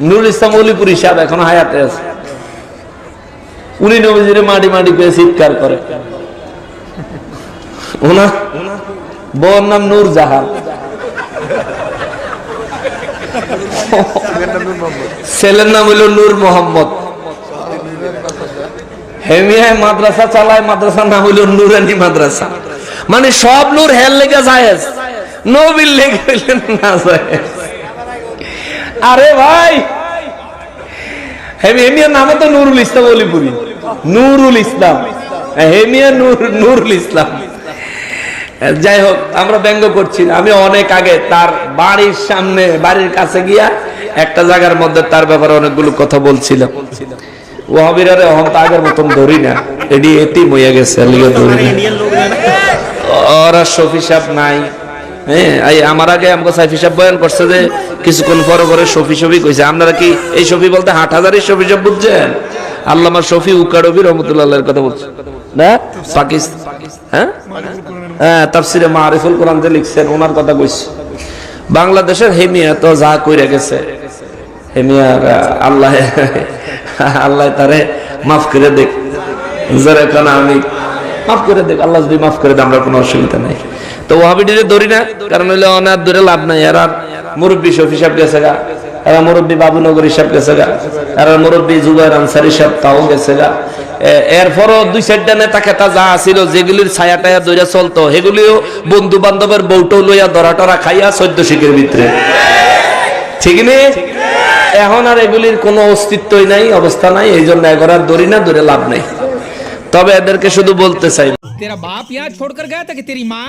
নুরুল ইসলাম অলিপুরি সাহেব এখনো হায়াতে আছে। উনি নবীজিরে মাটি মাটি করে চিৎকার করে। ওনার বউর নাম নূর জাহান, ছেলের নাম হইল নূর মোহাম্মদ। হেমিয়ায় মাদ্রাসা চালায়, মাদ্রাসার নাম হইল নুরানি মাদ্রাসা। মানে সব নূর হেল লেগে যায়, নবীর লেগে হইলেন না যায়। আরে ভাই, হেমিয়ার নামে তো নুরুল ইসলাম অলিপুরি, নুরুল ইসলাম, হেমিয়া নুরুল ইসলাম। যাই হোক, আমরা ব্যঙ্গ করছি না। আমি অনেক আগে তার বাড়ির সামনে, বাড়ির কাছে গিয়া একটা জায়গার মধ্যে তার ব্যাপারে অনেকগুলো কথা বলছিলাম। ওয়াহাবিরারে এখন তো আগের মতন ধরি না, এটি এতিম হইয়া গেছে, ধরি না। ওরা শফি সাহেব নাই। হ্যাঁ, আমার আগে আমাকে সাইফি সাহেব বয়ান করছে যে কিছুক্ষণ পরে পরে শফি শফি কইছে। আপনারা কি এই শফি বলতে হাটহাজারি শফি সাহেব বুঝছেন? আল্লামা শফি উকারবি রহমতুল্লাহর কথা বলছে না, পাকিস্তান। হ্যাঁ হ্যাঁ, তাফসিরে মারিফুল কোরআন যে লিখছেন ওনার কথা কইছে। বাংলাদেশের হেমিয়া তো যা কইরা গেছে, হেমিয়ার আল্লাহ আল্লাহ তারে মাফ করে দেখ, যারা কেন আমি মাফ করে দেখ, আল্লাহ যদি মাফ করে দেয় আমরা কোনো অসুবিধা নাই। তো ওয়াহাবিদের ধরি না, কারণ হইলে অনার ধরে লাভ নাই। এরা মুরব্বী শফি সাহেব গেছে গা, এরা মুরব্বী বাবুনগর সাহেব গেছে গা, এরা মুরব্বী জুবাইর আনসারী সাহেব তাও গেছে গা। এরপরও দুই চারটা নেতা খেতা যা আছিল, যেগুলির ছায়া টায়া দইরা চলতো, সেগুলিও বন্ধু বান্ধবের বউটো লইয়া দরা টরা খাইয়া 14 শিখের ভিতরে, ঠিক নেই? এখন আর এগুলির কোনো অস্তিত্বই নাই, অবস্থা নাই। এই জন্য এগোরার দড়ি না, দূরে লাভ নাই। তবে এদেরকে শুধু বলতে চাই, तेरा बाप यहाँ छोड़कर गया था कि तेरी माँ?